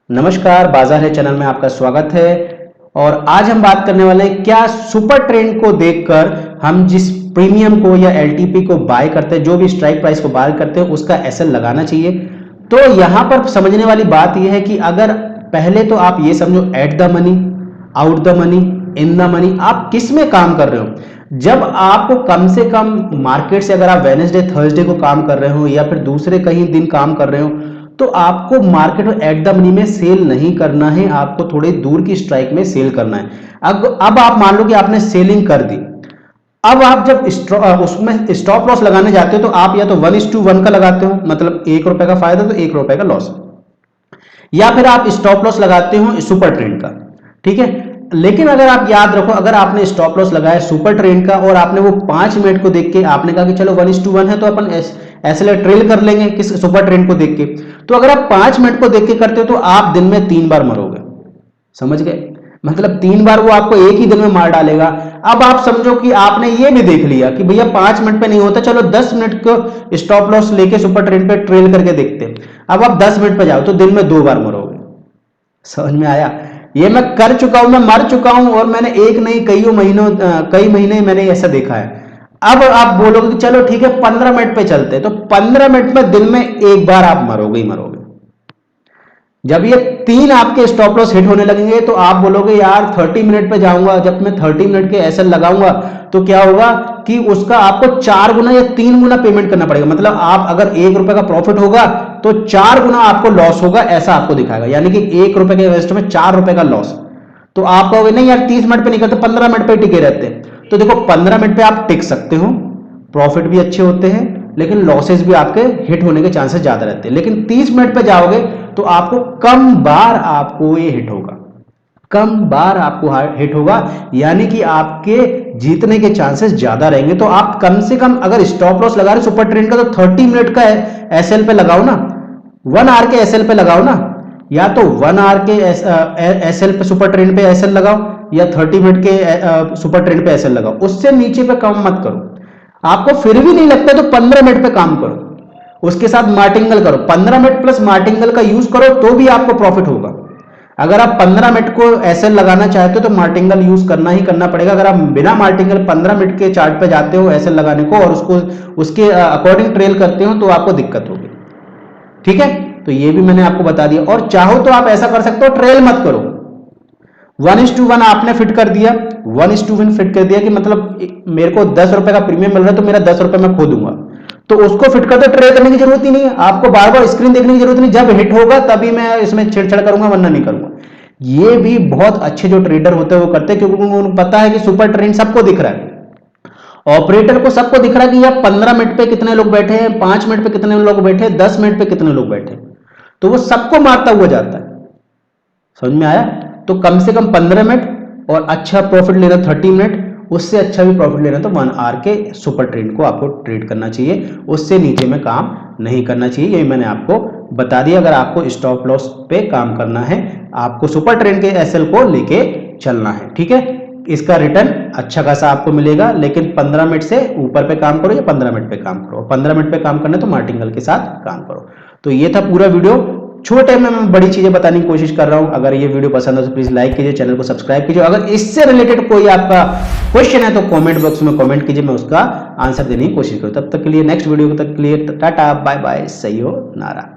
नमस्कार, बाजार है चैनल में आपका स्वागत है। और आज हम बात करने वाले हैं क्या सुपर ट्रेंड को देखकर हम जिस प्रीमियम को या एलटीपी को बाय करते हैं, जो भी स्ट्राइक प्राइस को बाय करते हैं, उसका एसएल लगाना चाहिए। तो यहां पर समझने वाली बात यह है कि अगर पहले तो आप ये समझो at the money, out the money, in the money, आप किस में काम कर रहे हो। जब आपको कम से कम मार्केट से अगर आप वेडनेसडे थर्सडे को काम कर रहे हो या फिर दूसरे कहीं दिन काम कर रहे हो, तो आपको मार्केट में एट द मनी में सेल नहीं करना है, आपको थोड़ी दूर की स्ट्राइक में सेल करना है। अब आप मान लो कि आपने सेलिंग कर दी। अब आप जब उसमें स्टॉप लॉस लगाने जाते हो तो आप या तो 1:1 का लगाते हो, मतलब ₹1 का फायदा तो ₹1 का लॉस, या फिर आप स्टॉप लॉस लगाते हो सुपर ट्रेंड का। ठीक है, लेकिन अगर आप याद रखो, अगर आपने स्टॉप लॉस लगाया सुपर ट्रेंड का और आपने वो 5 मिनट को देख के आपने कहा कि चलो 1:1 है तो अपन ऐसे ट्रेल कर लेंगे किस सुपर ट्रेंड को देख के, तो अगर आप 5 मिनट को देख के करते हो तो आप दिन में 3 बार मरोगे। समझ गए, मतलब 3 बार वो आपको एक ही दिन में मार डालेगा। अब आप समझो कि आपने ये भी देख लिया कि भैया 5 मिनट पे नहीं होता, चलो 10 मिनट को स्टॉप लॉस लेके सुपर ट्रेंड पे ट्रेल करके देखते हैं। अब आप 10 मिनट पे जाओ तो दिन में 2 बार मरोगे। समझ में आया, ये मैं कर चुका हूं, मैं मर चुका हूं, और मैंने एक नहीं कई महीने मैंने ऐसा देखा है। अब आप बोलोगे कि चलो ठीक है 15 मिनट पे चलते हैं, तो 15 मिनट में दिन में एक बार आप मरोगे ही मरोगे। जब ये 3 आपके स्टॉप लॉस हिट होने लगेंगे तो आप बोलोगे यार 30 मिनट पे जाऊंगा, जब मैं 30 मिनट के एसएल लगाऊंगा तो क्या होगा कि उसका आपको 4 गुना या 3 गुना पेमेंट करना पड़ेगा। मतलब आप अगर ₹1 का प्रॉफिट होगा तो 4 गुना आपको लॉस होगा, ऐसा आपको दिखाएगा। यानी कि ₹1 के इन्वेस्ट में ₹4 का लॉस। तो आप कहोगे नहीं यार 30 मिनट पे नहीं करते, 15 मिनट पे टिके रहते हैं। तो देखो 15 मिनट पे आप टिक सकते हो, प्रॉफिट भी अच्छे होते हैं, लेकिन लॉसेस भी आपके हिट होने के चांसेस ज्यादा रहते हैं। लेकिन 30 मिनट पे जाओगे तो आपको कम बार आपको ये हिट होगा, कम बार आपको हिट होगा, यानी कि आपके जीतने के चांसेस ज्यादा रहेंगे। तो आप कम से कम अगर स्टॉप लॉस लगा रहे सुपर ट्रेंड का तो 30 मिनट का एसएल पे लगाओ ना, 1 आवर के एसएल पे लगाओ ना, या तो 1 आवर के एसएल पे सुपर ट्रेंड पे एसएल लगाओ या 30 मिनट के सुपर ट्रेंड पे एसएल लगाओ, उससे नीचे पे काम मत करो। आपको फिर भी नहीं लगता तो 15 मिनट पे काम करो, उसके साथ मार्टिंगल करो, 15 मिनट प्लस मार्टिंगल का यूज करो तो भी आपको प्रॉफिट होगा। अगर आप 15 मिनट को एसएल लगाना चाहते हो तो मार्टिंगल यूज करना ही करना पड़ेगा। अगर आप बिना मार्टिंगल 15 मिनट के चार्ट पे जाते हो एसएल लगाने को और उसको उसके अकॉर्डिंग ट्रेल करते हो तो आपको दिक्कत होगी। ठीक है, तो ये भी मैंने आपको बता दिया। और चाहो तो आप ऐसा कर सकते हो, ट्रेल मत करो, 1:1 आपने फिट कर दिया, 1:1 फिट कर दिया कि मतलब मेरे को ₹10 का प्रीमियम मिल रहा है तो मेरा ₹10 मैं खो दूंगा, तो उसको फिट कर दो। ट्रेड करने की जरूरत ही नहीं है, आपको बार बार स्क्रीन देखने की जरूरत नहीं, जब हिट होगा तभी मैं इसमें छेड़छाड़ करूंगा वरना नहीं करूंगा। ये भी बहुत अच्छे जो ट्रेडर होते हैं वो करते हैं, क्योंकि उनको पता है कि सुपर ट्रेंड सबको दिख रहा है, ऑपरेटर को सबको दिख रहा है कि यार 15 मिनट पे कितने लोग बैठे हैं, 5 मिनट पे कितने लोग बैठे, 10 मिनट पे कितने लोग बैठे, तो वो सबको मारता हुआ जाता है। समझ में आया, तो कम से कम 15 मिनट और अच्छा प्रॉफिट लेना 30 मिनट, उससे अच्छा भी प्रॉफिट लेना तो 1 आवर के सुपर ट्रेंड को आपको ट्रेड करना चाहिए, उससे नीचे में काम नहीं करना चाहिए। यही मैंने आपको बता दिया। अगर आपको स्टॉप लॉस पे काम करना है, आपको सुपर ट्रेंड के एसएल को लेके चलना है, ठीक है, इसका रिटर्न अच्छा खासा आपको मिलेगा। लेकिन 15 मिनट से ऊपर पे काम करो या 15 मिनट पे काम करो, 15 मिनट पे काम करना तो मार्टिंगल के साथ काम करो। तो ये था पूरा वीडियो, छोटे में मैं बड़ी चीजें बताने की कोशिश कर रहा हूं। अगर ये वीडियो पसंद हो तो प्लीज लाइक कीजिए, चैनल को सब्सक्राइब कीजिए। अगर इससे रिलेटेड कोई आपका क्वेश्चन है तो कमेंट बॉक्स में कमेंट कीजिए, मैं उसका आंसर देने की कोशिश करूं। तब तक के लिए, नेक्स्ट वीडियो तक के लिए टाटा बाय बाय, सही हो नारा।